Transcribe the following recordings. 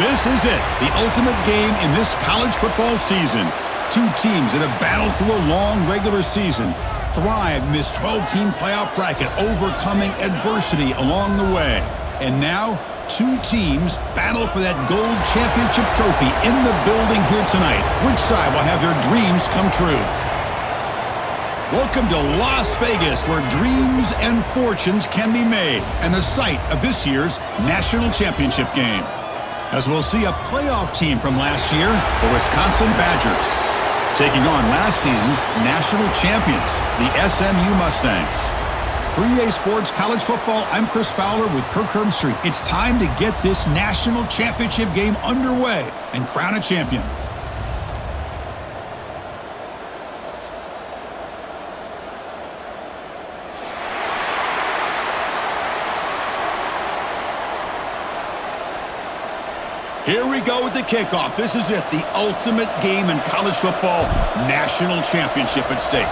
This is it, the ultimate game in this college football season. Two teams that have battled through a long regular season, thrived in this 12-team playoff bracket, overcoming adversity along the way. And now, two teams battle for that gold championship trophy in the building here tonight. Which side will have their dreams come true? Welcome to Las Vegas, where dreams and fortunes can be made, and the site of this year's national championship game. As we'll see a playoff team from last year, the Wisconsin Badgers, taking on last season's national champions, the SMU Mustangs. For EA Sports College Football, I'm Chris Fowler with Kirk Herbstreit. It's time to get this national championship game underway and crown a champion. Here we go with the kickoff. This is it, the ultimate game in college football, national championship at stake.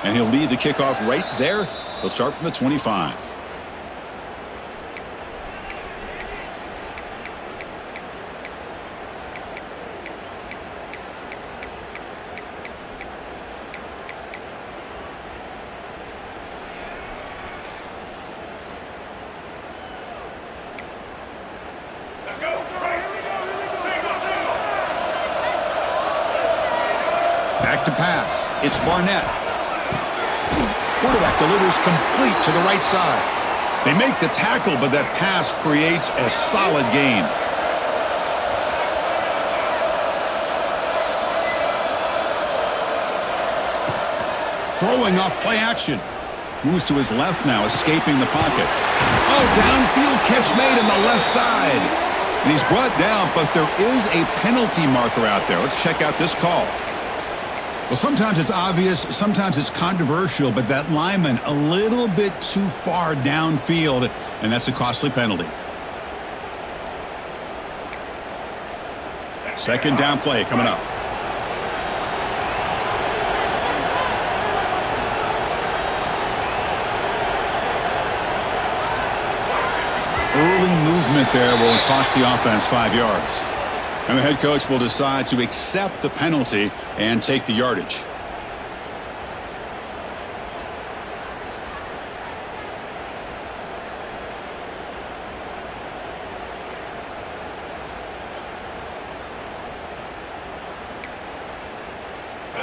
And he'll lead the kickoff right there. He'll start from the 25. Back to pass. It's Barnett. Quarterback delivers complete to the right side. They make the tackle, but that pass creates a solid gain. Throwing off play action. Moves to his left now, escaping the pocket. Oh, downfield catch made on the left side. And he's brought down, but there is a penalty marker out there. Let's check out this call. Well, sometimes it's obvious, sometimes it's controversial, but that lineman a little bit too far downfield, and that's a costly penalty. Second down play coming up. Early movement there will cost the offense 5 yards. And the head coach will decide to accept the penalty and take the yardage.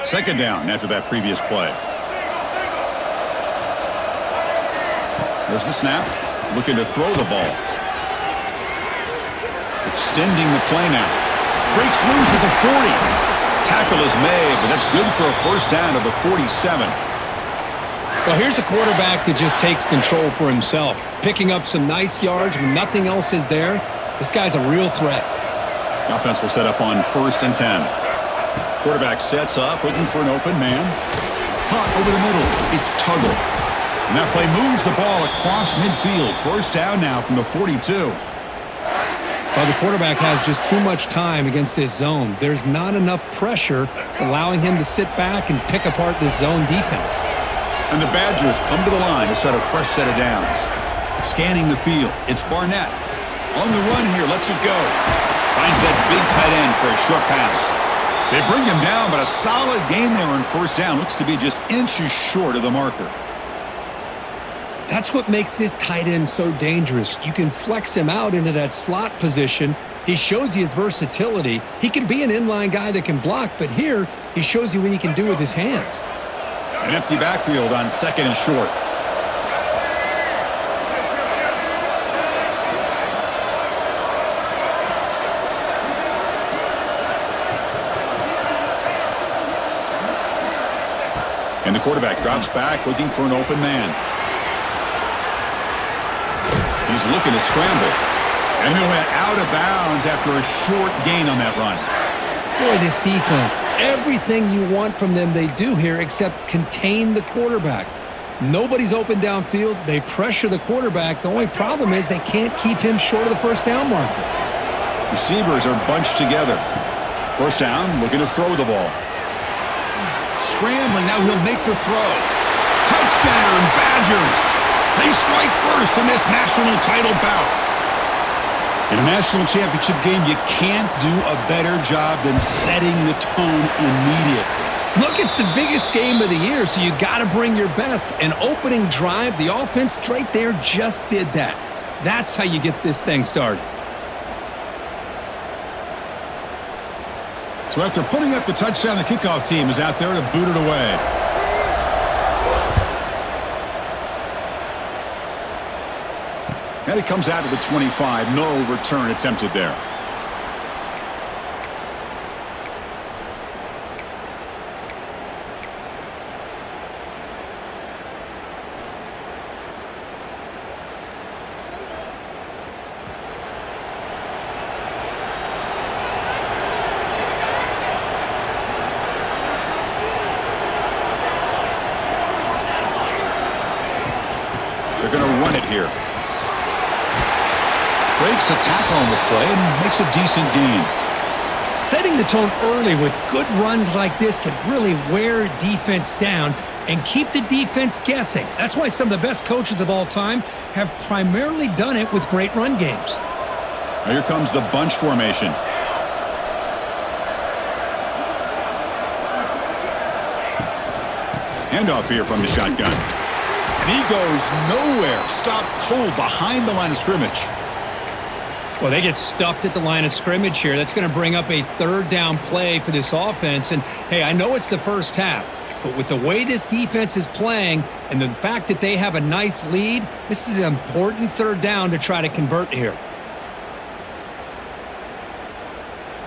Second down after that previous play. There's the snap. Looking to throw the ball. Extending the play now. Breaks loose at the 40. Tackle is made, but that's good for a first down to the 47. Well, here's a quarterback that just takes control for himself. Picking up some nice yards when nothing else is there. This guy's a real threat. The offense will set up on 1st and 10. Quarterback sets up, looking for an open man. Hot over the middle. It's Tuggle. And that play moves the ball across midfield. First down now from the 42. Well, the quarterback has just too much time against this zone. There's not enough pressure. It's allowing him to sit back and pick apart this zone defense. And the Badgers come to the line to set a fresh set of downs. Scanning the field. It's Barnett. On the run here. Lets it go. Finds that big tight end for a short pass. They bring him down, but a solid gain there on first down. Looks to be just inches short of the marker. That's what makes this tight end so dangerous. You can flex him out into that slot position. He shows you his versatility. He can be an inline guy that can block, but here he shows you what he can do with his hands. An empty backfield on second and short. And the quarterback drops back, looking for an open man. He's looking to scramble. And he'll head out of bounds after a short gain on that run. Boy, this defense, everything you want from them they do here except contain the quarterback. Nobody's open downfield. They pressure the quarterback. The only problem is they can't keep him short of the first down marker. Receivers are bunched together. First down, looking to throw the ball. Scrambling, now he'll make the throw. Touchdown, Badgers! They strike first in this national title bout. In a national championship game, you can't do a better job than setting the tone immediately. Look, it's the biggest game of the year, so you got to bring your best. An opening drive, the offense right there just did that. That's how you get this thing started. So after putting up the touchdown, the kickoff team is out there to boot it away. And it comes out to the 25. No return attempted there. They're going to run it here. Breaks a tackle on the play and makes a decent gain. Setting the tone early with good runs like this can really wear defense down and keep the defense guessing. That's why some of the best coaches of all time have primarily done it with great run games. Now here comes the bunch formation. Handoff here from the shotgun. And he goes nowhere. Stopped cold behind the line of scrimmage. Well, they get stuffed at the line of scrimmage here. That's going to bring up a third down play for this offense. And, hey, I know it's the first half, but with the way this defense is playing and the fact that they have a nice lead, this is an important third down to try to convert here.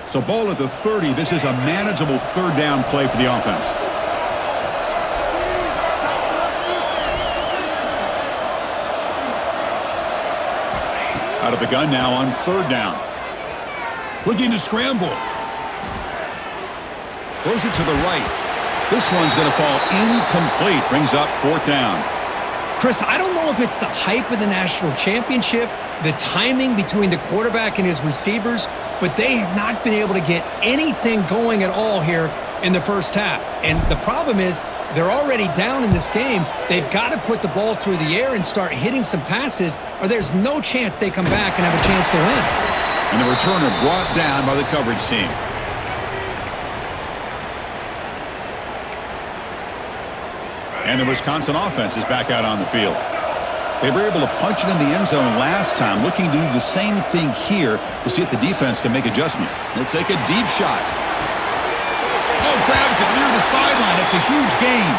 So ball at the 30. This is a manageable third down play for the offense. Out of the gun now on third down. Looking to scramble. Throws it to the right. This one's going to fall incomplete. Brings up fourth down. Chris, I don't know if it's the hype of the national championship, the timing between the quarterback and his receivers, but they have not been able to get anything going at all here in the first half. And the problem is they're already down in this game. They've got to put the ball through the air and start hitting some passes, or there's no chance they come back and have a chance to win. And the returner brought down by the coverage team. And the Wisconsin offense is back out on the field. They were able to punch it in the end zone last time, looking to do the same thing here to see if the defense can make adjustment. They'll take a deep shot. Oh, grabs it near the sideline. It's a huge gain.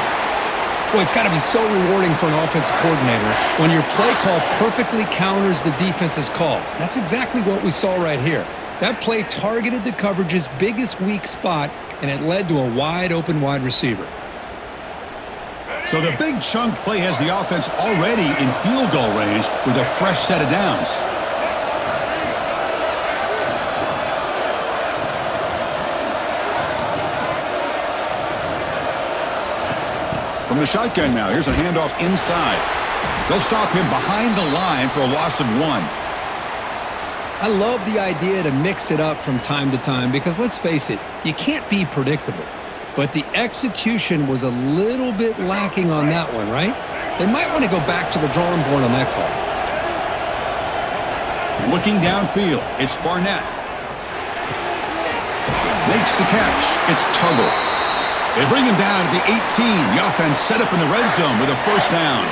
Well, it's got to be so rewarding for an offensive coordinator when your play call perfectly counters the defense's call. That's exactly what we saw right here. That play targeted the coverage's biggest weak spot, and it led to a wide-open wide receiver. So the big chunk play has the offense already in field goal range with a fresh set of downs. From the shotgun now, here's a handoff inside. They'll stop him behind the line for a loss of 1. I love the idea to mix it up from time to time because, let's face it, you can't be predictable. But the execution was a little bit lacking on that one, right? They might want to go back to the drawing board on that call. Looking downfield, it's Barnett. Makes the catch. It's Tuggle. They bring him down at the 18. The offense set up in the red zone with a first down.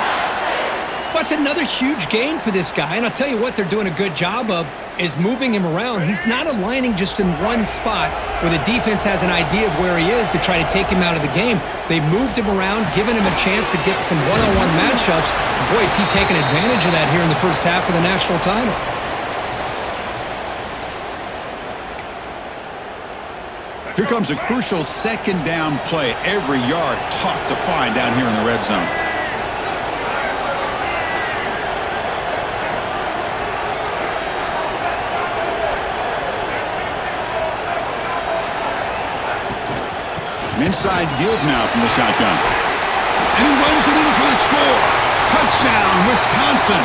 What's another huge gain for this guy, and I'll tell you what they're doing a good job of is moving him around. He's not aligning just in one spot where the defense has an idea of where he is to try to take him out of the game. They've moved him around, given him a chance to get some one-on-one matchups. And boy, is he taking advantage of that here in the first half of the national title. Here comes a crucial second down play. Every yard tough to find down here in the red zone. Inside deals now from the shotgun. And he runs it in for the score. Touchdown, Wisconsin.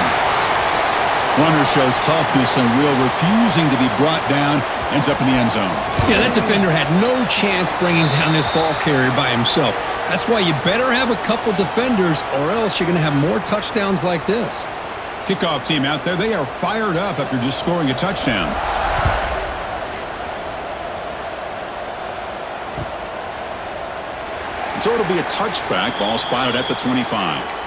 Runner shows toughness and will, refusing to be brought down. Ends up in the end zone. Yeah, that defender had no chance bringing down this ball carrier by himself. That's why you better have a couple defenders or else you're going to have more touchdowns like this. Kickoff team out there, they are fired up after just scoring a touchdown. So it'll be a touchback. Ball spotted at the 25.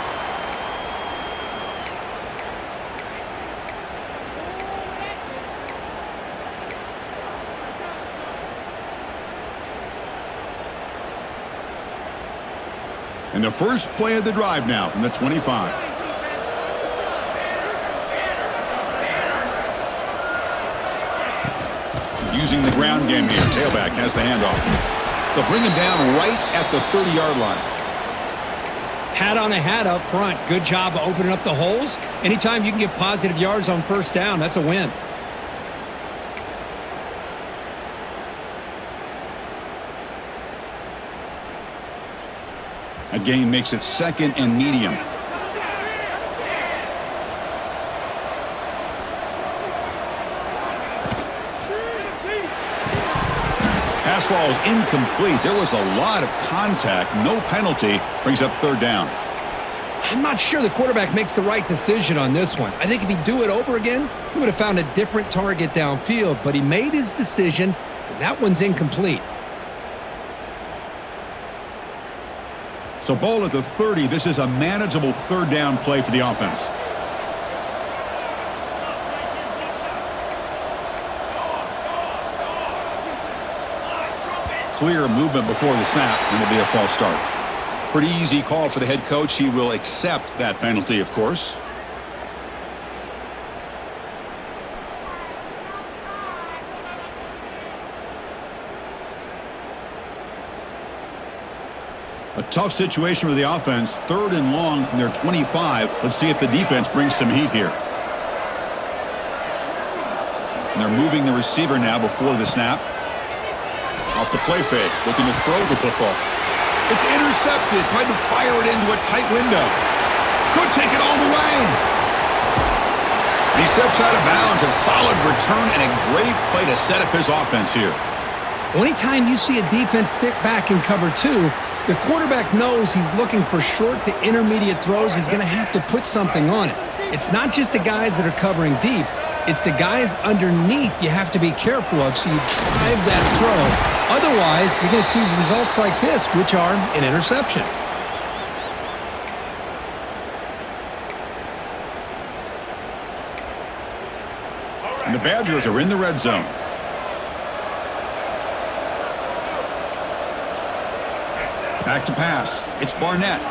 And the first play of the drive now from the 25. Using the ground game here. Tailback has the handoff. They'll bring him down right at the 30-yard line. Hat on a hat up front. Good job opening up the holes. Anytime you can get positive yards on first down, that's a win. A gain makes it second and medium. Pass ball is incomplete. There was a lot of contact. No penalty. Brings up third down. I'm not sure the quarterback makes the right decision on this one. I think if he'd do it over again, he would have found a different target downfield. But he made his decision, and that one's incomplete. So ball at the 30. This is a manageable third down play for the offense. Clear movement before the snap, and it'll be a false start. Pretty easy call for the head coach. He will accept that penalty, of course. A tough situation for the offense. Third and long from their 25. Let's see if the defense brings some heat here. And they're moving the receiver now before the snap. Off the play fake, looking to throw the football. It's intercepted. Tried to fire it into a tight window. Could take it all the way. And he steps out of bounds. A solid return and a great play to set up his offense here. Well, anytime you see a defense sit back and cover two, the quarterback knows he's looking for short to intermediate throws. He's going to have to put something on it. It's not just the guys that are covering deep. It's the guys underneath you have to be careful of, so you drive that throw. Otherwise, you're going to see results like this, which are an interception. And the Badgers are in the red zone. Back to pass. It's Barnett.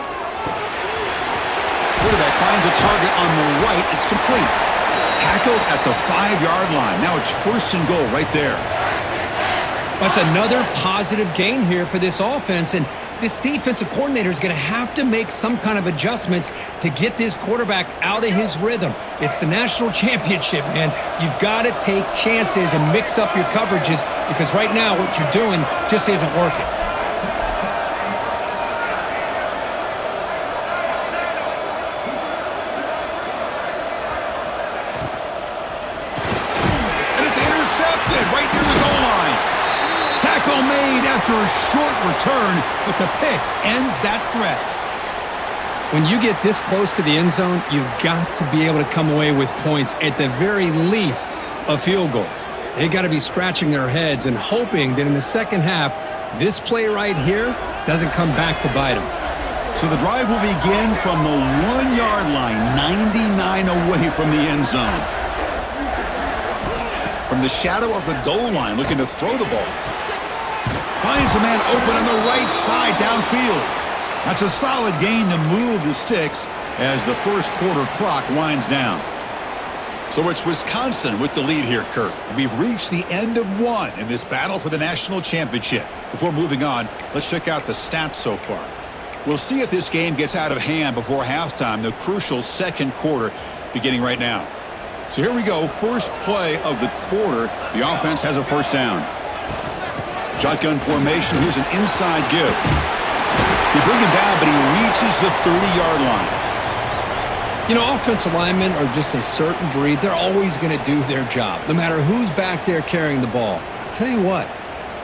Quarterback finds a target on the right. It's complete. Tackled at the 5-yard line. Now it's first and goal right there. That's another positive gain here for this offense, and this defensive coordinator is going to have to make some kind of adjustments to get this quarterback out of his rhythm. It's the national championship, man. You've got to take chances and mix up your coverages because right now what you're doing just isn't working. After a short return, but the pick ends that threat. When you get this close to the end zone, you've got to be able to come away with points, at the very least, a field goal. They got to be scratching their heads and hoping that in the second half, this play right here doesn't come back to bite them. So the drive will begin from the 1-yard line, 99 away from the end zone. From the shadow of the goal line, looking to throw the ball. Finds a man open on the right side downfield. That's a solid gain to move the sticks as the first quarter clock winds down. So it's Wisconsin with the lead here, Kurt. We've reached the end of one in this battle for the national championship. Before moving on, let's check out the stats so far. We'll see if this game gets out of hand before halftime, the crucial second quarter beginning right now. So here we go, first play of the quarter. The offense has a first down. Shotgun formation. Here's an inside give. They bring him down, but he reaches the 30-yard line. You know, offensive linemen are just a certain breed. They're always going to do their job, no matter who's back there carrying the ball. I'll tell you what,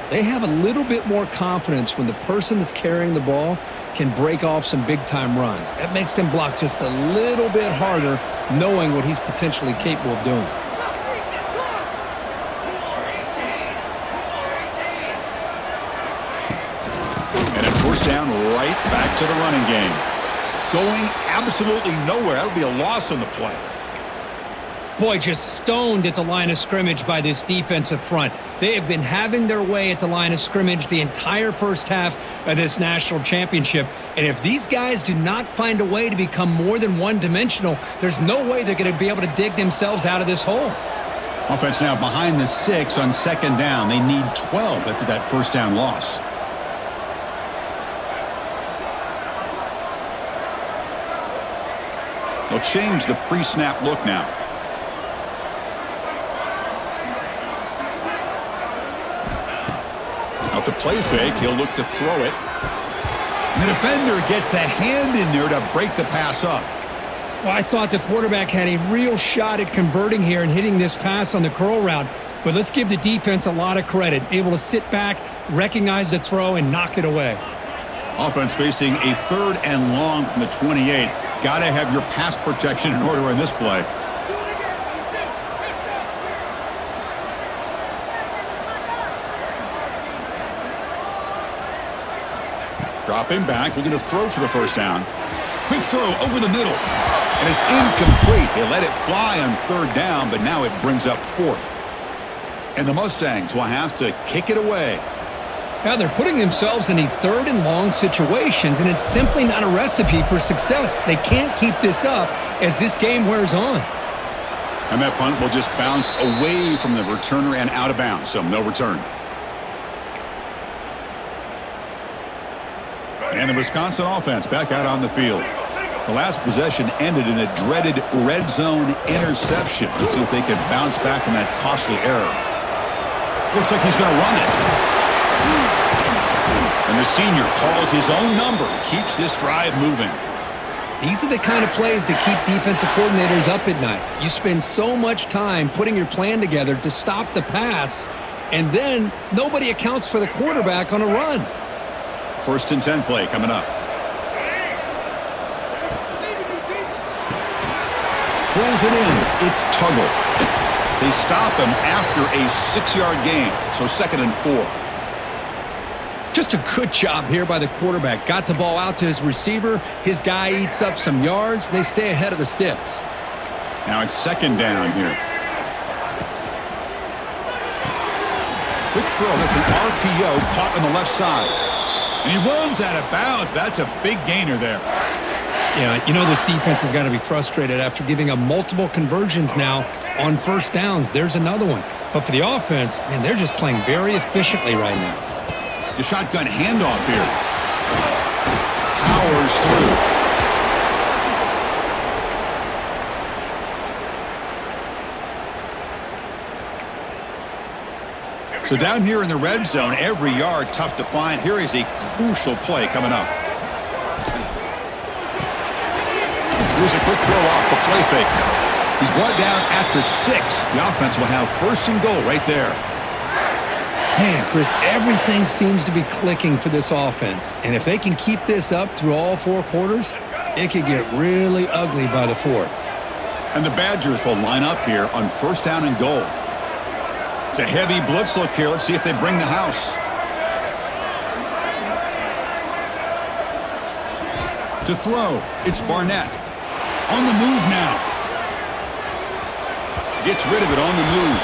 they have a little bit more confidence when the person that's carrying the ball can break off some big-time runs. That makes them block just a little bit harder, knowing what he's potentially capable of doing. And at first down, right back to the running game. Going absolutely nowhere. That'll be a loss on the play. Boy, just stoned at the line of scrimmage by this defensive front. They have been having their way at the line of scrimmage the entire first half of this national championship. And if these guys do not find a way to become more than one-dimensional, there's no way they're going to be able to dig themselves out of this hole. Offense now behind the 6 on second down. They need 12 after that first down loss. They'll change the pre-snap look now. Off the play fake, he'll look to throw it. And the defender gets a hand in there to break the pass up. Well, I thought the quarterback had a real shot at converting here and hitting this pass on the curl route. But let's give the defense a lot of credit. Able to sit back, recognize the throw, and knock it away. Offense facing a 3rd and long from the 28. Got to have your pass protection in order in this play. Dropping back, looking to throw for the first down. Quick throw over the middle. And it's incomplete. They let it fly on 3rd down, but now it brings up 4th. And the Mustangs will have to kick it away. Now they're putting themselves in these 3rd and long situations, and it's simply not a recipe for success. They can't keep this up as this game wears on. And that punt will just bounce away from the returner and out of bounds, so no return. And the Wisconsin offense back out on the field. The last possession ended in a dreaded red zone interception. Let's see if they can bounce back from that costly error. Looks like he's going to run it. And the senior calls his own number and keeps this drive moving. These are the kind of plays that keep defensive coordinators up at night. You spend so much time putting your plan together to stop the pass, and then nobody accounts for the quarterback on a run. 1st and 10 play coming up. Pulls it in. It's Tuggle. They stop him after a 6-yard gain, so 2nd and 4. Just a good job here by the quarterback. Got the ball out to his receiver. His guy eats up some yards. They stay ahead of the sticks. Now it's 2nd down here. Quick throw. That's an RPO caught on the left side. And he runs out of bounds. That's a big gainer there. Yeah, you know this defense has got to be frustrated after giving up multiple conversions now on 1st downs. There's another one. But for the offense, man, they're just playing very efficiently right now. The shotgun handoff here. Powers through. So down here in the red zone, every yard tough to find. Here is a crucial play coming up. Here's a quick throw off the play fake. He's brought down at the 6. The offense will have 1st and goal right there. Man, Chris, everything seems to be clicking for this offense. And if they can keep this up through all 4 quarters, it could get really ugly by the 4th. And the Badgers will line up here on 1st down and goal. It's a heavy blitz look here. Let's see if they bring the house. To throw, it's Barnett. On the move now. Gets rid of it on the move.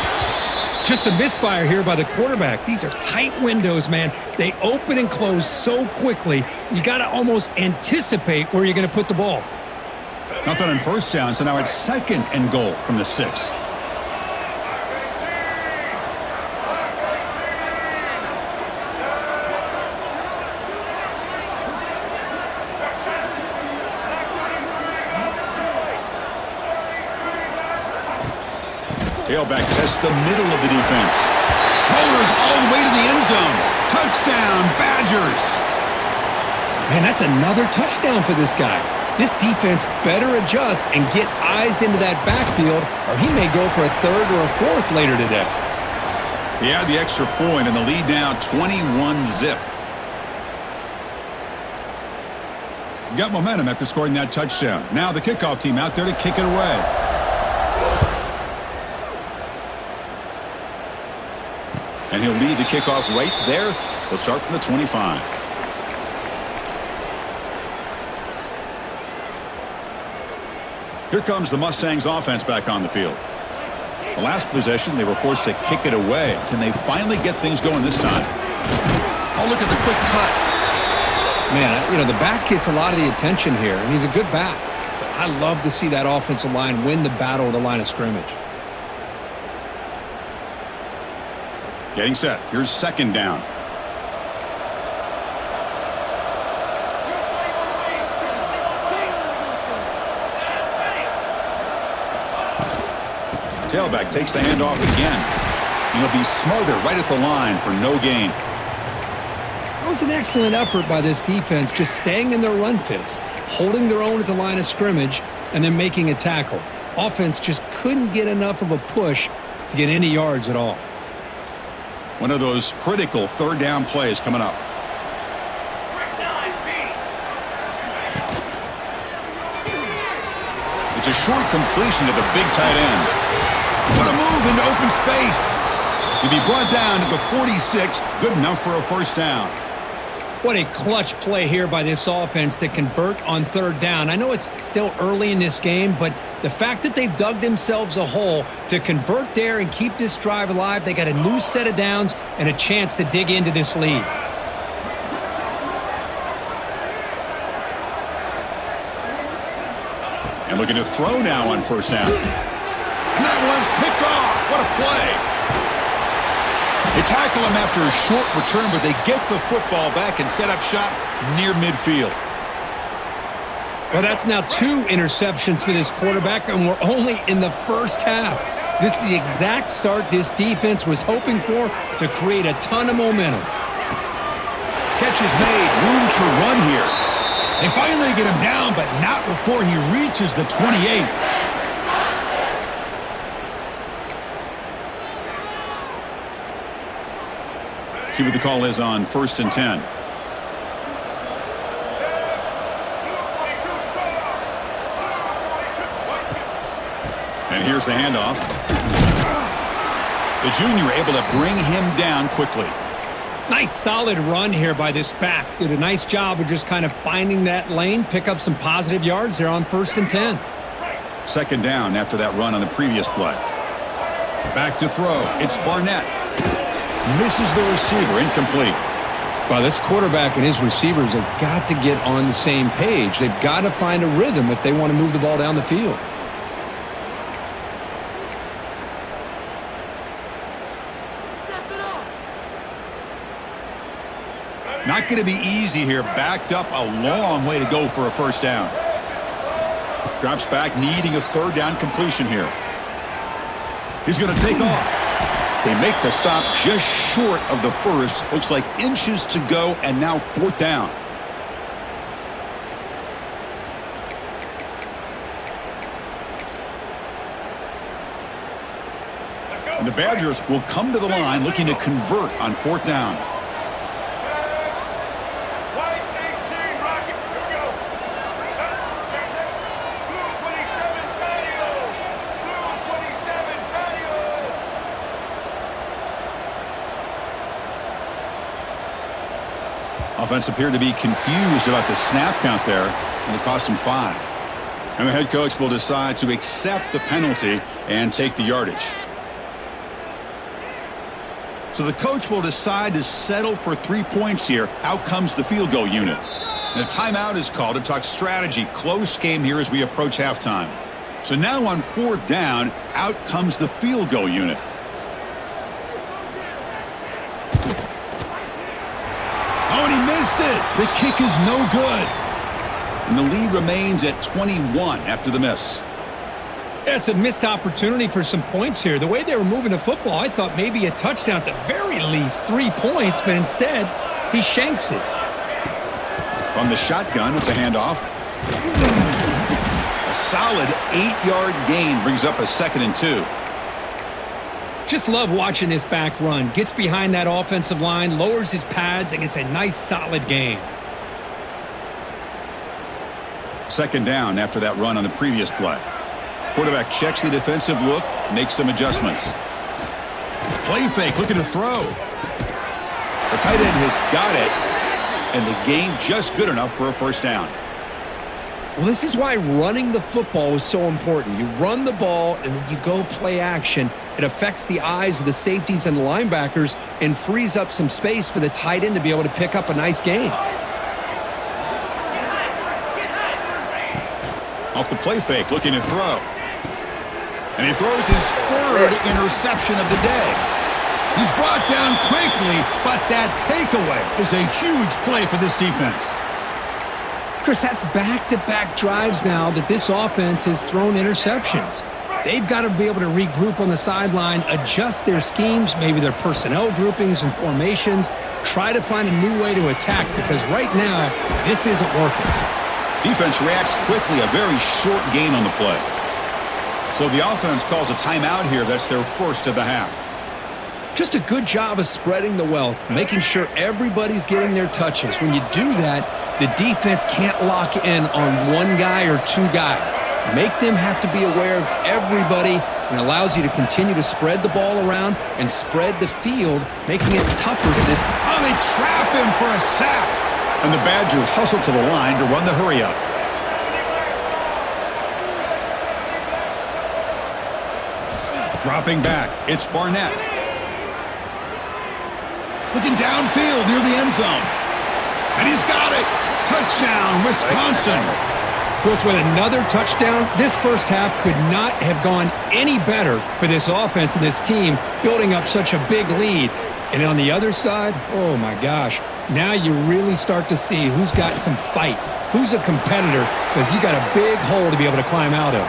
Just a misfire here by the quarterback. These are tight windows, man. They open and close so quickly, you got to almost anticipate where you're going to put the ball. Nothing on 1st down, so now it's 2nd and goal from the 6. Tailback tests the middle of the defense. Rollers all the way to the end zone. Touchdown, Badgers. Man, that's another touchdown for this guy. This defense better adjust and get eyes into that backfield, or he may go for a 3rd or a 4th later today. They add the extra point, and the lead now 21-zip. Got momentum after scoring that touchdown. Now the kickoff team out there to kick it away. And he'll lead the kickoff right there. They'll start from the 25. Here comes the Mustangs offense back on the field. The last possession, they were forced to kick it away. Can they finally get things going this time? Oh, look at the quick cut. Man, you know, the back gets a lot of the attention here, and he's a good back. But I love to see that offensive line win the battle of the line of scrimmage. Getting set. Here's second down. Tailback takes the handoff again. And he'll be smothered right at the line for no gain. That was an excellent effort by this defense, just staying in their run fits, holding their own at the line of scrimmage, and then making a tackle. Offense just couldn't get enough of a push to get any yards at all. One of those critical third down plays coming up. It's a short completion to the big tight end. What a move into open space. He'll be brought down to the 46. Good enough for a first down. What a clutch play here by this offense to convert on third down. I know it's still early in this game, but the fact that they've dug themselves a hole to convert there and keep this drive alive, they got a new set of downs and a chance to dig into this lead. And looking to throw now on first down. And that one's picked off. What a play. They tackle him after a short return, but they get the football back and set up shop near midfield. Well, that's now 2 interceptions for this quarterback, and we're only in the first half. This is the exact start this defense was hoping for to create a ton of momentum. Catch is made. Room to run here. They finally get him down, but not before he reaches the 28. See what the call is on 1st and 10. And here's the handoff. The junior able to bring him down quickly. Nice solid run here by this back. Did a nice job of just kind of finding that lane, pick up some positive yards there on 1st and 10. Second down after that run on the previous play. Back to throw. It's Barnett. Misses the receiver, incomplete. Well, this quarterback and his receivers have got to get on the same page. They've got to find a rhythm if they want to move the ball down the field. Not going to be easy here. Backed up a long way to go for a first down. Drops back, needing a third down completion here. He's going to take off. They make the stop just short of the first. Looks like inches to go, and now 4th down. And the Badgers will come to the line looking to convert on 4th down. Offense appeared to be confused about the snap count there, and it cost him 5. And the head coach will decide to accept the penalty and take the yardage. So the coach will decide to settle for 3 points here. Out comes the field goal unit. And a timeout is called to talk strategy. Close game here as we approach halftime. So now on 4th down, out comes the field goal unit. Oh, and he missed it. The kick is no good. And the lead remains at 21 after the miss. It's a missed opportunity for some points here. The way they were moving the football, I thought maybe a touchdown at the very least, 3 points, but instead he shanks it. From the shotgun, it's a handoff. A solid 8-yard gain brings up a 2nd and 2. Just love watching this back run. Gets behind that offensive line, lowers his pads, and gets a nice solid gain. Second down after that run on the previous play. Quarterback checks the defensive look, makes some adjustments. Play fake, looking to throw. The tight end has got it, and the gain just good enough for a first down. Well, this is why running the football is so important. You run the ball, and then you go play action. It affects the eyes of the safeties and the linebackers and frees up some space for the tight end to be able to pick up a nice gain. Off the play fake, looking to throw. And he throws his third interception of the day. He's brought down quickly, but that takeaway is a huge play for this defense. Chris, that's back-to-back drives now that this offense has thrown interceptions. They've got to be able to regroup on the sideline, adjust their schemes, maybe their personnel groupings and formations, try to find a new way to attack because right now, this isn't working. Defense reacts quickly, a very short gain on the play. So the offense calls a timeout here. That's their first of the half. Just a good job of spreading the wealth, making sure everybody's getting their touches. When you do that, the defense can't lock in on one guy or two guys. Make them have to be aware of everybody and allows you to continue to spread the ball around and spread the field, making it tougher for this. Oh, they trap him for a sack. And the Badgers hustle to the line to run the hurry-up. Dropping back, it's Barnett. Looking downfield near the end zone. And he's got it. Touchdown, Wisconsin. Of course, with another touchdown, this first half could not have gone any better for this offense and this team, building up such a big lead. And on the other side, oh my gosh, now you really start to see who's got some fight, who's a competitor, because you got a big hole to be able to climb out of.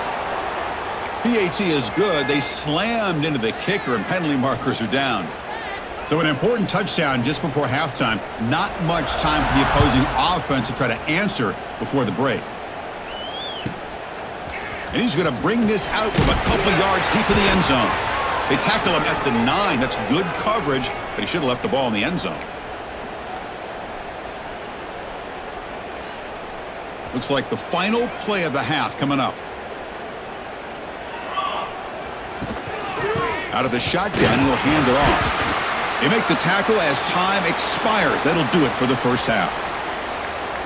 PAT is good. They slammed into the kicker, and penalty markers are down. So an important touchdown just before halftime. Not much time for the opposing offense to try to answer before the break. And he's going to bring this out from a couple yards deep in the end zone. They tackle him at the 9. That's good coverage, but he should have left the ball in the end zone. Looks like the final play of the half coming up. Out of the shotgun, he'll hand it off. They make the tackle as time expires. That'll do it for the first half.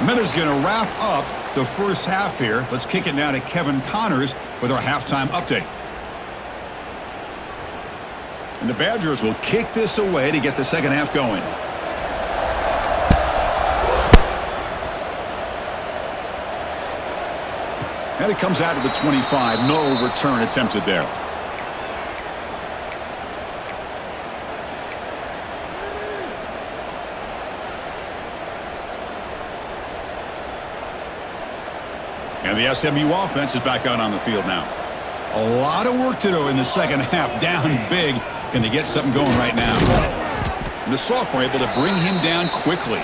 Miller's going to wrap up the first half here. Let's kick it now to Kevin Connors with our halftime update. And the Badgers will kick this away to get the second half going. And it comes out to the 25. No return attempted there. And the SMU offense is back out on the field now. A lot of work to do in the second half. Down big. Can they get something going right now? And the sophomore able to bring him down quickly.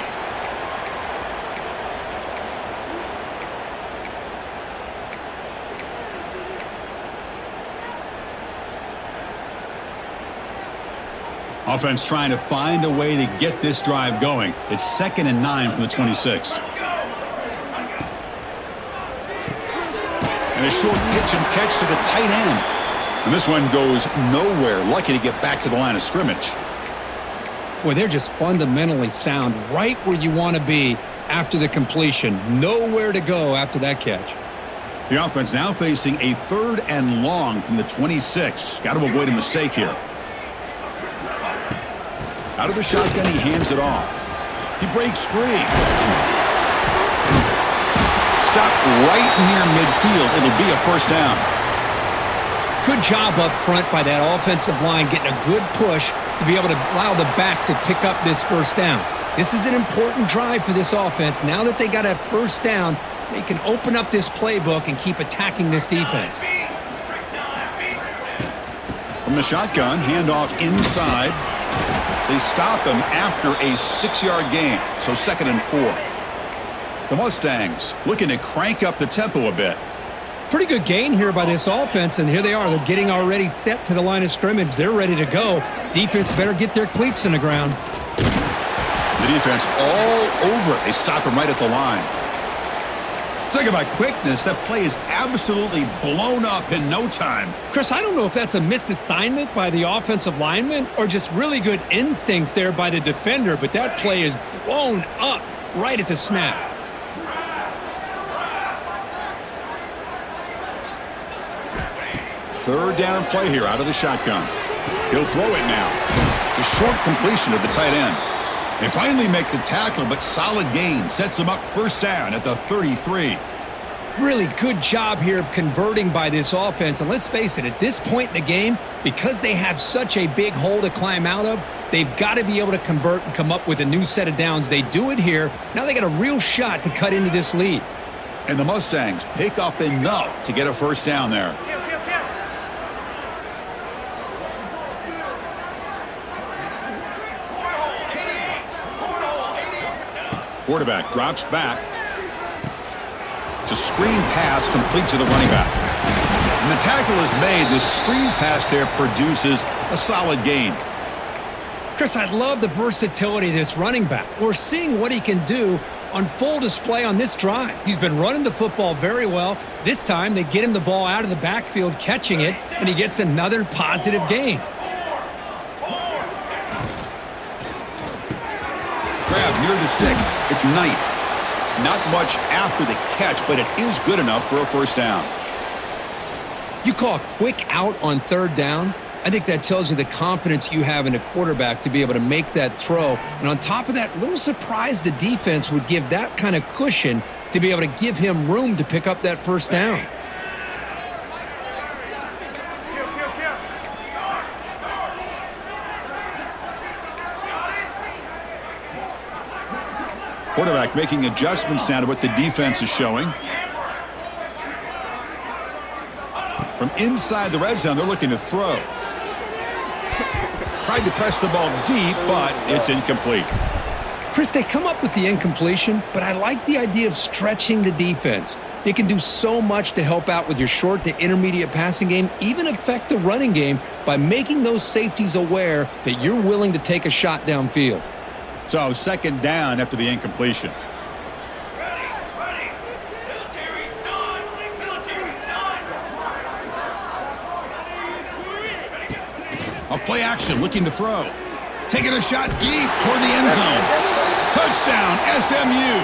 Offense trying to find a way to get this drive going. It's 2nd and 9 from the 26. And a short pitch and catch to the tight end. And this one goes nowhere. Lucky to get back to the line of scrimmage. Boy, they're just fundamentally sound right where you want to be after the completion. Nowhere to go after that catch. The offense now facing a 3rd and long from the 26. Got to avoid a mistake here. Out of the shotgun, he hands it off. He breaks free. Stop right near midfield. It'll be a first down. Good job up front by that offensive line, getting a good push to be able to allow the back to pick up this first down. This is an important drive for this offense. Now that they got a first down, they can open up this playbook and keep attacking this defense. From the shotgun, handoff inside. They stop him after a 6-yard gain, so 2nd and 4. The Mustangs looking to crank up the tempo a bit. Pretty good gain here by this offense, and here they are. They're getting already set to the line of scrimmage. They're ready to go. Defense better get their cleats in the ground. The defense all over it. They stop him right at the line. Talk about quickness. That play is absolutely blown up in no time. Chris, I don't know if that's a misassignment by the offensive lineman or just really good instincts there by the defender, but that play is blown up right at the snap. Third down play here out of the shotgun. He'll throw it now. The short completion of the tight end. They finally make the tackle, but solid gain sets them up first down at the 33. Really good job here of converting by this offense. And let's face it, at this point in the game, because they have such a big hole to climb out of, they've got to be able to convert and come up with a new set of downs. They do it here. Now they got a real shot to cut into this lead. And the Mustangs pick up enough to get a first down there. Quarterback drops back. It's a screen pass complete to the running back. And the tackle is made. The screen pass there produces a solid gain. Chris, I love the versatility of this running back. We're seeing what he can do on full display on this drive. He's been running the football very well. This time they get him the ball out of the backfield, catching it, and he gets another positive gain. Grab near the sticks. It's Knight. Not much after the catch, but it is good enough for a first down. You call a quick out on third down? I think that tells you the confidence you have in a quarterback to be able to make that throw. And on top of that, a little surprised the defense would give that kind of cushion to be able to give him room to pick up that first down. Quarterback making adjustments now to what the defense is showing. From inside the red zone, they're looking to throw. Tried to press the ball deep, but it's incomplete. Chris, they come up with the incompletion, but I like the idea of stretching the defense. It can do so much to help out with your short to intermediate passing game, even affect the running game by making those safeties aware that you're willing to take a shot downfield. So second down after the incompletion. A play action looking to throw. Taking a shot deep toward the end zone. Touchdown SMU.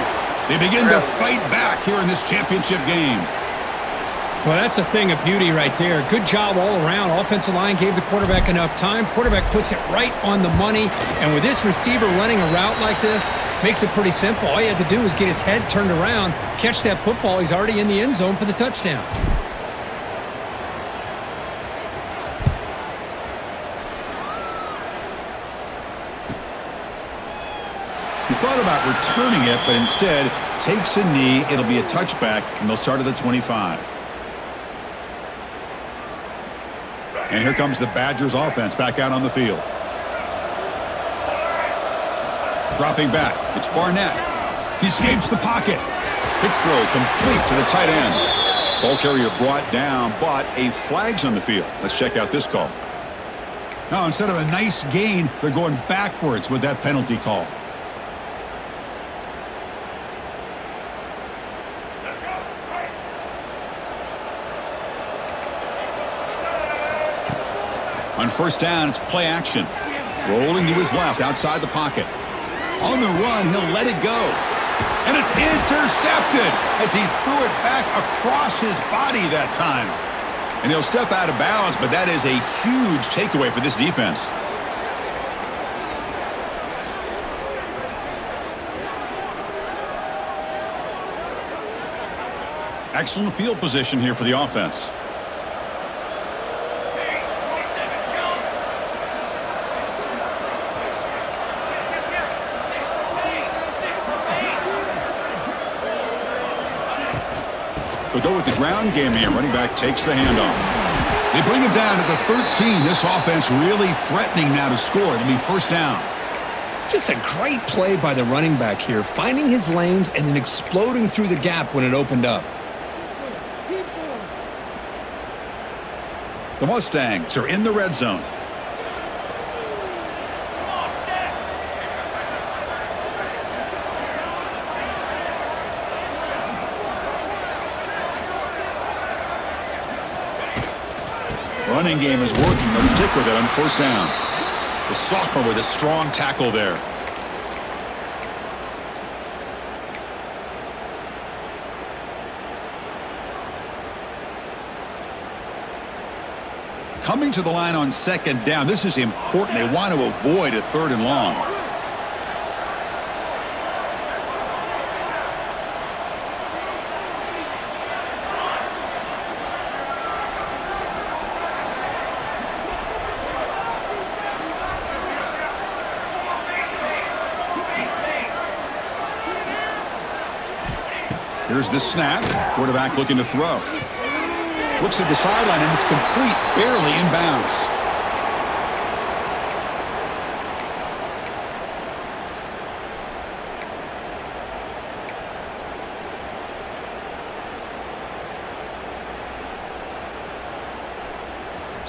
They begin to fight back here in this championship game. Well, that's a thing of beauty right there. Good job all around. Offensive line gave the quarterback enough time. Quarterback puts it right on the money. And with this receiver running a route like this, makes it pretty simple. All you had to do was get his head turned around, catch that football. He's already in the end zone for the touchdown. He thought about returning it, but instead takes a knee. It'll be a touchback, and they'll start at the 25. And here comes the Badgers offense back out on the field. Dropping back, it's Barnett. He escapes the pocket. Quick throw complete to the tight end. Ball carrier brought down, but a flag's on the field. Let's check out this call. Now, instead of a nice gain, they're going backwards with that penalty call. On first down, it's play action. Rolling to his left outside the pocket. On the run, he'll let it go. And it's intercepted as he threw it back across his body that time. And he'll step out of bounds, but that is a huge takeaway for this defense. Excellent field position here for the offense. They'll go with the ground game here. Running back takes the handoff. They bring him down at the 13. This offense really threatening now to score. It'll be first down. Just a great play by the running back here, finding his lanes and then exploding through the gap when it opened up. The Mustangs are in the red zone. Running game is working. They'll stick with it on first down. The sophomore with a strong tackle there. Coming to the line on second down. This is important. They want to avoid a 3rd and long. Here's the snap. Quarterback looking to throw. Looks at the sideline, and it's complete, barely in bounds.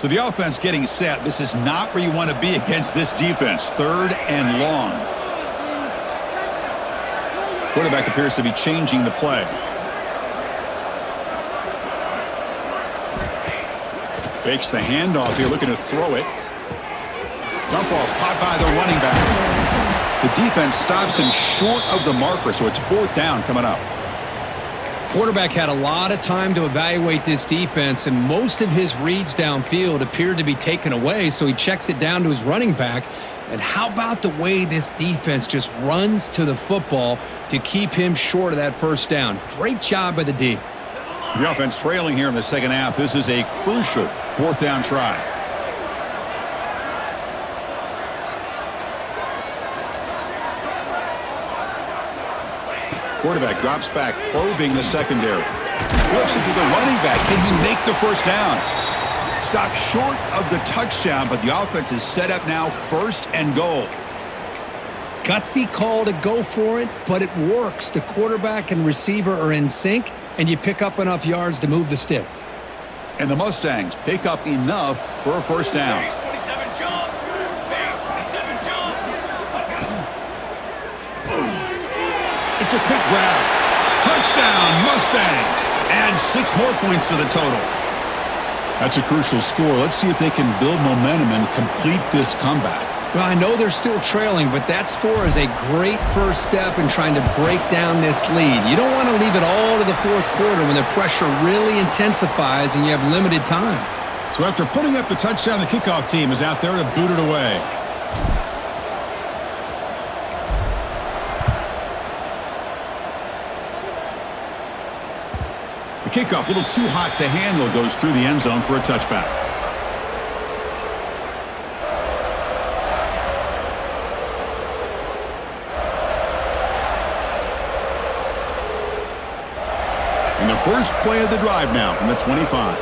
So the offense getting set. This is not where you want to be against this defense. 3rd and long. Quarterback appears to be changing the play. Fakes the handoff here, looking to throw it. Dump off, caught by the running back. The defense stops him short of the marker, so it's 4th down coming up. Quarterback had a lot of time to evaluate this defense, and most of his reads downfield appeared to be taken away, so he checks it down to his running back. And how about the way this defense just runs to the football to keep him short of that first down? Great job by the D. The offense trailing here in the second half. This is a crucial 4th down try. Quarterback drops back, probing the secondary. Flips it to the running back. Can he make the first down? Stopped short of the touchdown, but the offense is set up now 1st and goal. Gutsy call to go for it, but it works. The quarterback and receiver are in sync, and you pick up enough yards to move the sticks. And the Mustangs pick up enough for a first down. It's a quick grab. Touchdown, Mustangs. Add 6 more points to the total. That's a crucial score. Let's see if they can build momentum and complete this comeback. Well, I know they're still trailing, but that score is a great first step in trying to break down this lead. You don't want to leave it all to the 4th quarter when the pressure really intensifies and you have limited time. So after putting up the touchdown, the kickoff team is out there to boot it away. The kickoff, a little too hot to handle, goes through the end zone for a touchback. And the first play of the drive now from the 25.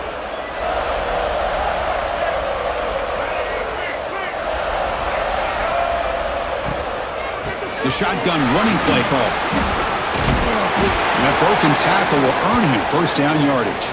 The shotgun running play call. And that broken tackle will earn him first down yardage.